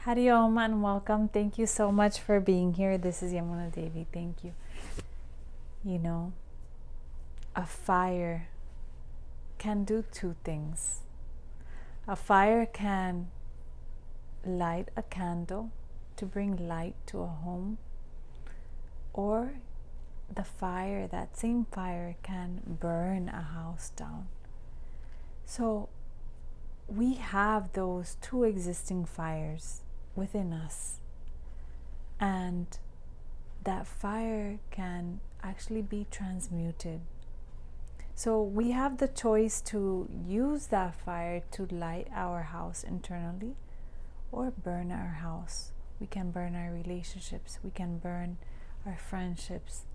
Hari Om and welcome. Thank you so much for being here. This is Yamuna Devi. Thank you. You know, a fire can do two things. A fire can light a candle to bring light to a home, or that same fire can burn a house down. So we have those two existing fires within us, and that fire can actually be transmuted. So we have the choice to use that fire to light our house internally or burn our house. We can burn our relationships, we can burn our friendships,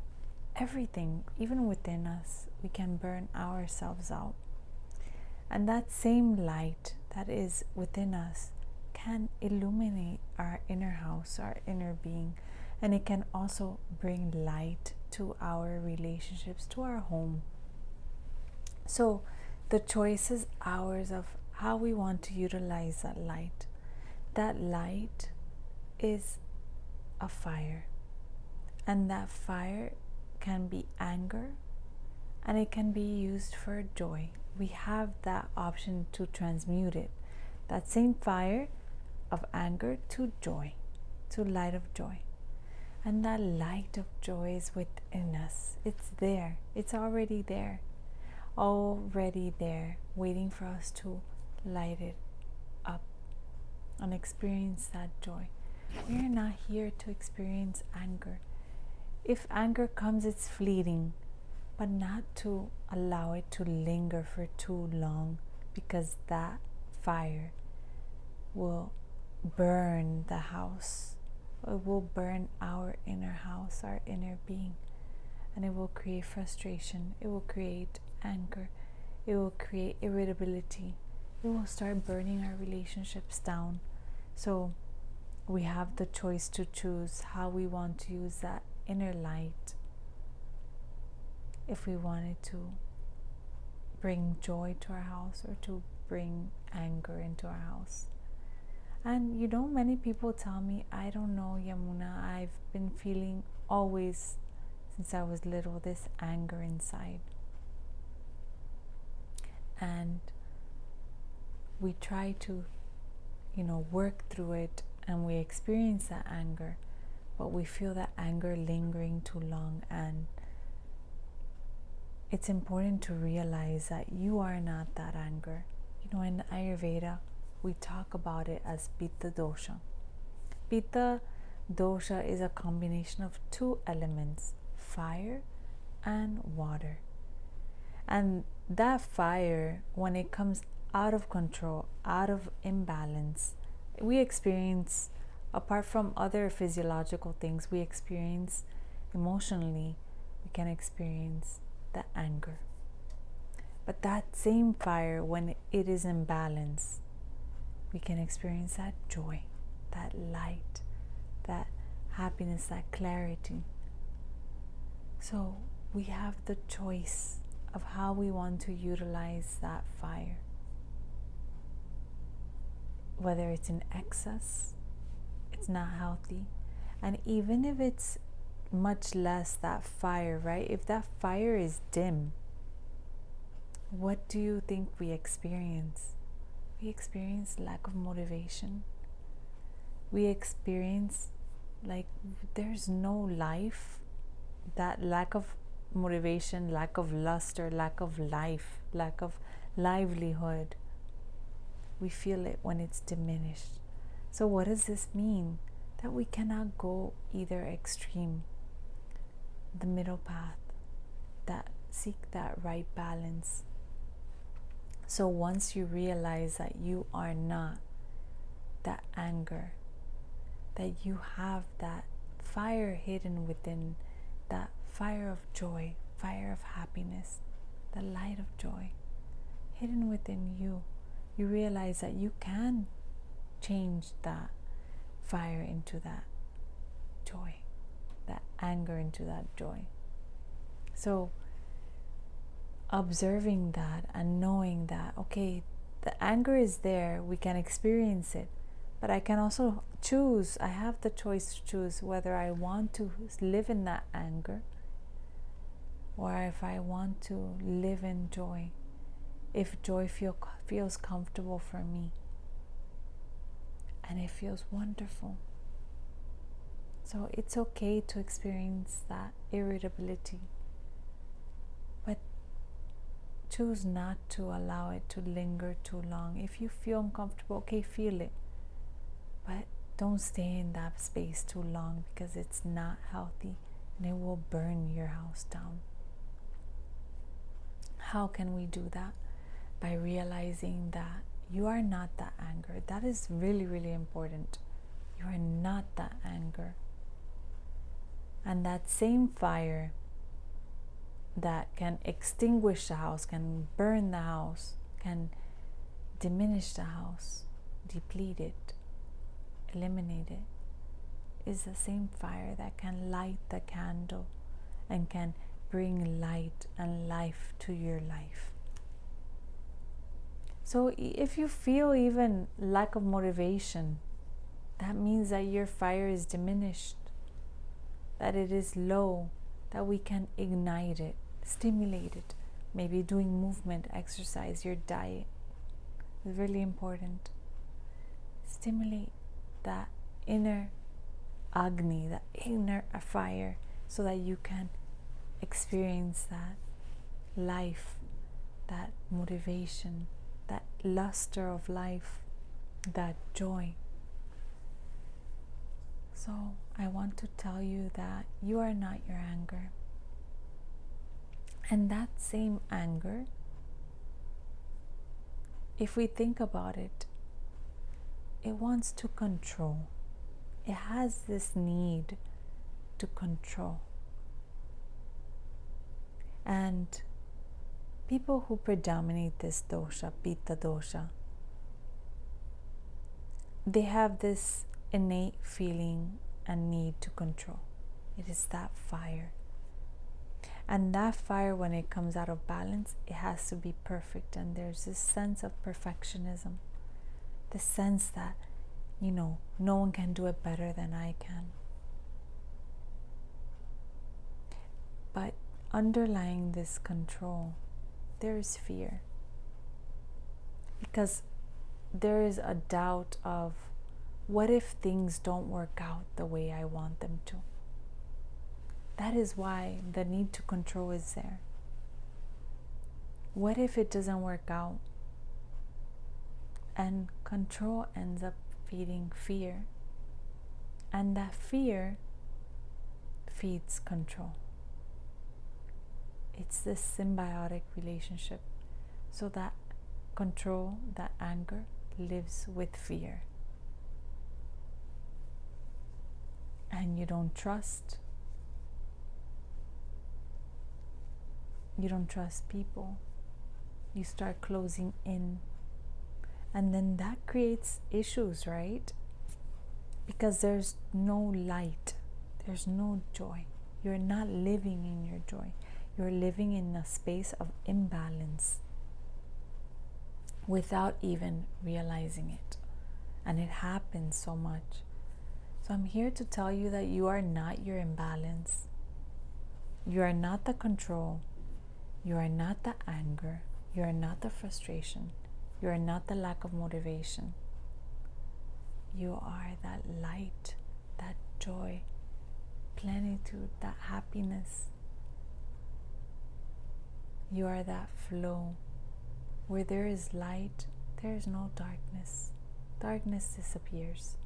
everything, even within us, we can burn ourselves out. And that same light that is within us can illuminate our inner house, our inner being, and it can also bring light to our relationships, to our home. So the choice is ours of how we want to utilize that light. That light is a fire, and that fire can be anger, and it can be used for joy. We have that option to transmute it, that same fire of anger, to joy, to light of joy. And that light of joy is within us. It's there. It's already there, waiting for us to light it up and experience that joy. We are not here to experience anger. If anger comes, it's fleeting, but not to allow it to linger for too long, because that fire will burn the house. It will burn our inner house, our inner being, and it will create frustration. It will create anger. It will create irritability. It will start burning our relationships down. So we have the choice to choose how we want to use that inner light. If we wanted to bring joy to our house or to bring anger into our house. And many people tell me, I don't know, Yamuna, I've been feeling always since I was little this anger inside. And we try to, work through it, and we experience that anger, but we feel that anger lingering too long. And it's important to realize that you are not that anger. In Ayurveda, we talk about it as Pitta dosha. Pitta dosha is a combination of two elements, fire and water. And that fire, when it comes out of control, out of imbalance, we experience, apart from other physiological things, we experience emotionally, we can experience the anger. But that same fire, when it is in balance, we can experience that joy, that light, that happiness, that clarity. So we have the choice of how we want to utilize that fire. Whether it's in excess, it's not healthy. And even if it's much less, that fire, right? If that fire is dim, what do you think we experience? We experience lack of motivation. We experience like there's no life. That lack of motivation, lack of luster, lack of life, lack of livelihood. We feel it when it's diminished. So what does this mean? That we cannot go either extreme. The middle path, that seek that right balance. So once you realize that you are not that anger, that you have that fire hidden within, that fire of joy, fire of happiness, the light of joy hidden within you, you realize that you can change that fire into that joy, that anger into that joy. So observing that and knowing that, okay, the anger is there, we can experience it, But I can also choose. I have the choice to choose whether I want to live in that anger or if I want to live in joy. If joy feels comfortable for me and it feels wonderful. So it's okay to experience that irritability, but choose not to allow it to linger too long. If you feel uncomfortable, okay, feel it, but don't stay in that space too long because it's not healthy and it will burn your house down. How can we do that? By realizing that you are not that anger. That is really, really important. You are not that anger. And that same fire that can extinguish the house, can burn the house, can diminish the house, deplete it, eliminate it, is the same fire that can light the candle and can bring light and life to your life. So if you feel even lack of motivation, that means that your fire is diminished, that it is low, that we can ignite it, stimulate it. Maybe doing movement, exercise, your diet is really important. Stimulate that inner Agni, that inner fire, so that you can experience that life, that motivation, that luster of life, that joy. So I want to tell you that you are not your anger. And that same anger, if we think about it, it wants to control. It has this need to control. And people who predominate this dosha, pitta dosha, they have this innate feeling and need to control. It is that fire. And that fire, when it comes out of balance, it has to be perfect. And there's this sense of perfectionism, the sense that, no one can do it better than I can. But underlying this control, there is fear. Because there is a doubt of, what if things don't work out the way I want them to? That is why the need to control is there. What if it doesn't work out? And control ends up feeding fear. And that fear feeds control. It's this symbiotic relationship. So that control, that anger, lives with fear. And you don't trust. You don't trust people. You start closing in. And then that creates issues, right? Because there's no light. There's no joy. You're not living in your joy. You're living in a space of imbalance without even realizing it. And it happens so much. So I'm here to tell you that you are not your imbalance. You are not the control. You are not the anger. You are not the frustration. You are not the lack of motivation. You are that light, that joy, plenitude, that happiness. You are that flow. Where there is light, there is no darkness. Darkness disappears.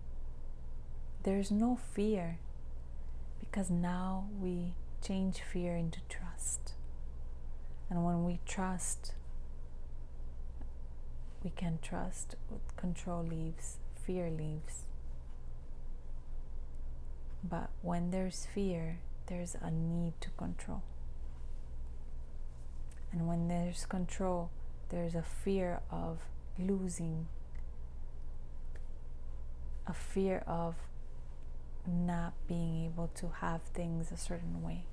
There is no fear, because now we change fear into trust. And when we trust, we can trust. Control leaves, fear leaves. But when there's fear, there's a need to control. And when there's control, there's a fear of losing, a fear of not being able to have things a certain way,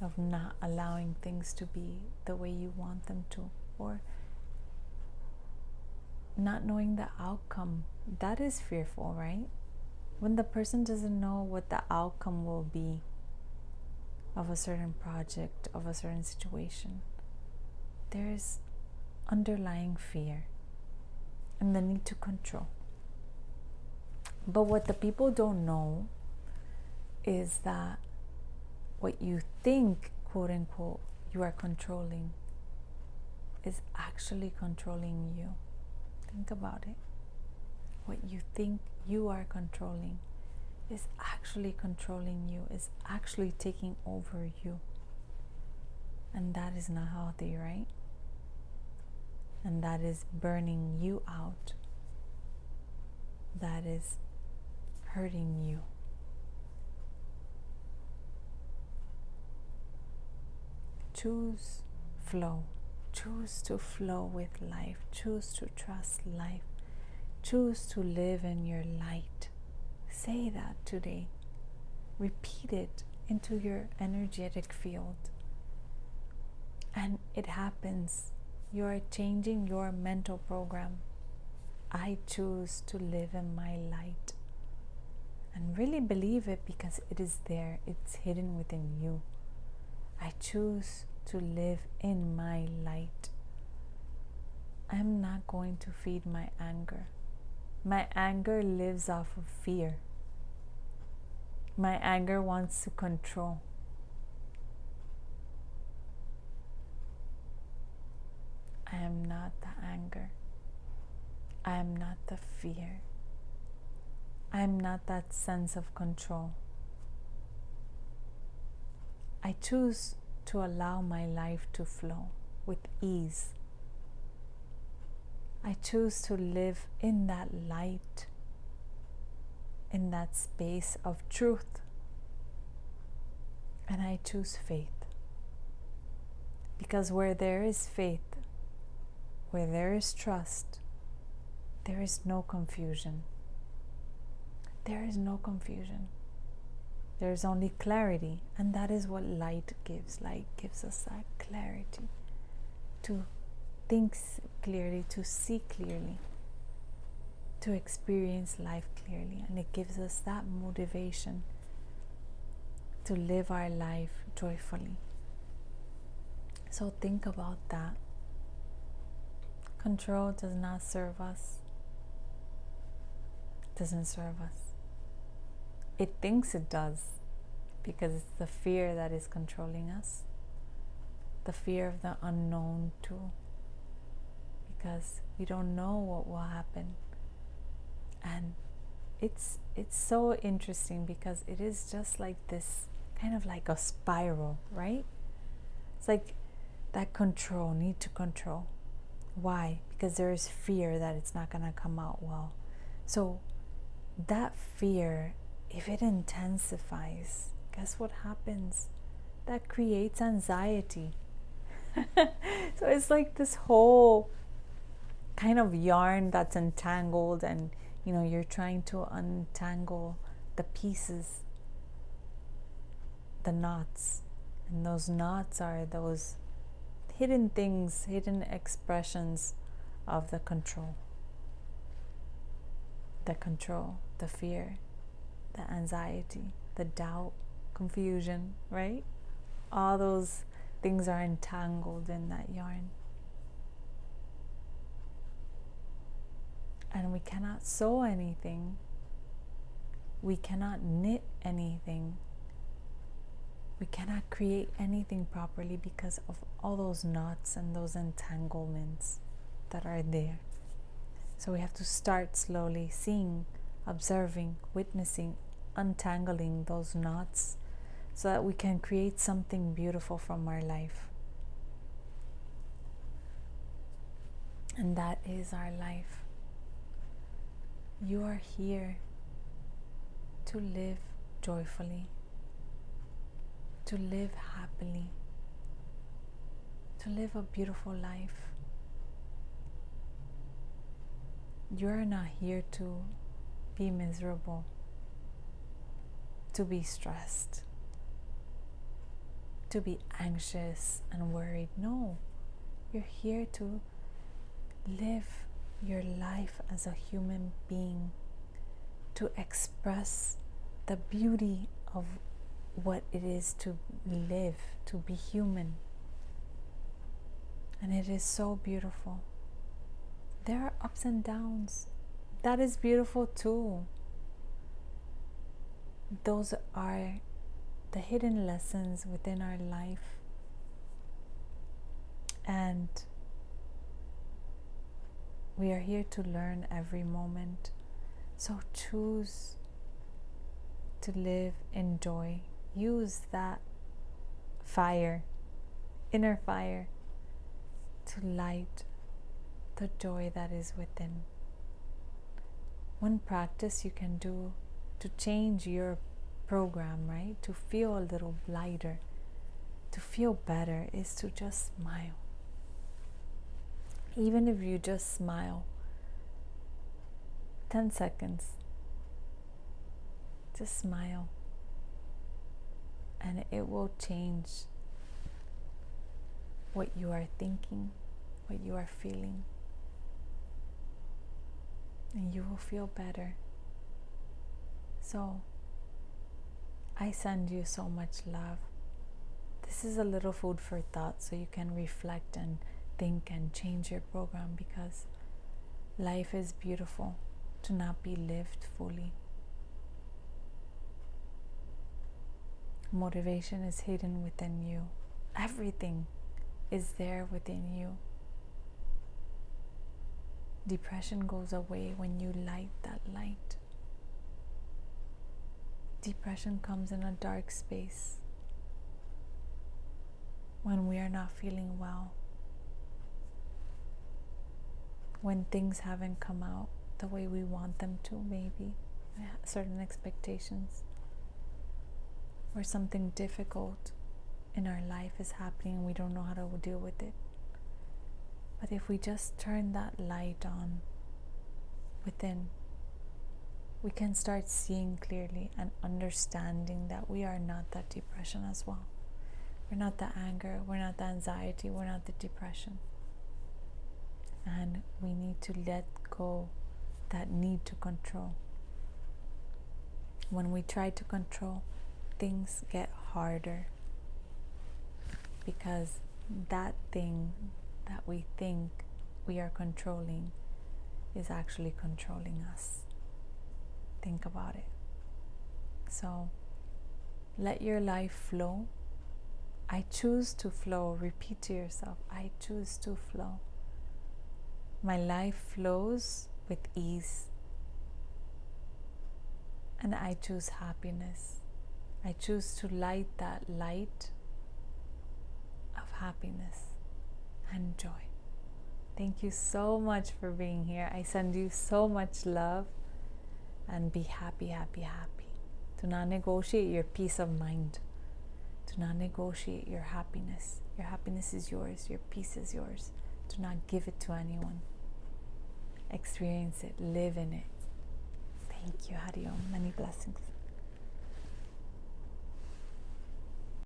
of not allowing things to be the way you want them to, or not knowing the outcome, that is fearful, right? When the person doesn't know what the outcome will be of a certain project, of a certain situation, there is underlying fear and the need to control. But what the people don't know is that what you think, quote unquote, you are controlling is actually controlling you. Think about it. What you think you are controlling is actually controlling you, is actually taking over you. And that is not healthy, right? And that is burning you out. That is hurting you. Choose flow. Choose to flow with life. Choose to trust life. Choose to live in your light. Say that today. Repeat it into your energetic field. And it happens. You are changing your mental program. I choose to live in my light. And really believe it, because it is there. It's hidden within you. I choose to live in my light. I'm not going to feed my anger. My anger lives off of fear. My anger wants to control. I am not the anger. I am not the fear. I am not that sense of control. I choose to allow my life to flow with ease. I choose to live in that light, in that space of truth. And I choose faith. Because where there is faith, where there is trust, there is no confusion. There is no confusion. There is only clarity, and that is what light gives. Light gives us that clarity to think clearly, to see clearly, to experience life clearly, and it gives us that motivation to live our life joyfully. So think about that. Control does not serve us. It doesn't serve us. It thinks it does, because it's the fear that is controlling us. The fear of the unknown too, because we don't know what will happen. And it's so interesting, because it is just like this, kind of like a spiral, right? It's like that control, need to control. Why? Because there is fear that it's not going to come out well. So that fear, if it intensifies, guess what happens? That creates anxiety. So it's like this whole kind of yarn that's entangled, and you're trying to untangle the pieces, the knots. And those knots are those hidden things, hidden expressions of the control. The control, the fear, the anxiety, the doubt, confusion, right? All those things are entangled in that yarn. And we cannot sew anything. We cannot knit anything. We cannot create anything properly because of all those knots and those entanglements that are there. So we have to start slowly seeing, observing, witnessing, untangling those knots, so that we can create something beautiful from our life. And that is our life. You are here to live joyfully, to live happily, to live a beautiful life. You are not here to be miserable, to be stressed, to be anxious and worried. No, you're here to live your life as a human being, to express the beauty of what it is to live, to be human. And it is so beautiful. There are ups and downs. That is beautiful too. Those are the hidden lessons within our life. And we are here to learn every moment. So choose to live in joy. Use that fire, inner fire, to light the joy that is within. One practice you can do to change your program, right? To feel a little lighter, to feel better, is to just smile. Even if you just smile 10 seconds, just smile, and it will change what you are thinking, what you are feeling, and you will feel better. So I send you so much love. This is a little food for thought, so you can reflect and think and change your program, because life is beautiful to not be lived fully. Motivation is hidden within you. Everything is there within you. Depression goes away when you light that light. Depression comes in a dark space when we are not feeling well, when things haven't come out the way we want them to, maybe certain expectations, or something difficult in our life is happening and we don't know how to deal with it. But if we just turn that light on within, we can start seeing clearly and understanding that we are not that depression as well. We're not the anger, we're not the anxiety, we're not the depression. And we need to let go that need to control. When we try to control, things get harder, because that thing that we think we are controlling is actually controlling us. Think about it. So let your life flow. I choose to flow. Repeat to yourself, I choose to flow. My life flows with ease, and I choose happiness. I choose to light that light of happiness and joy. Thank you so much for being here. I send you so much love, and be happy, happy, happy. Do not negotiate your peace of mind. Do not negotiate your happiness. Your happiness is yours. Your peace is yours. Do not give it to anyone. Experience it. Live in it. Thank you. Hari Om. Many blessings.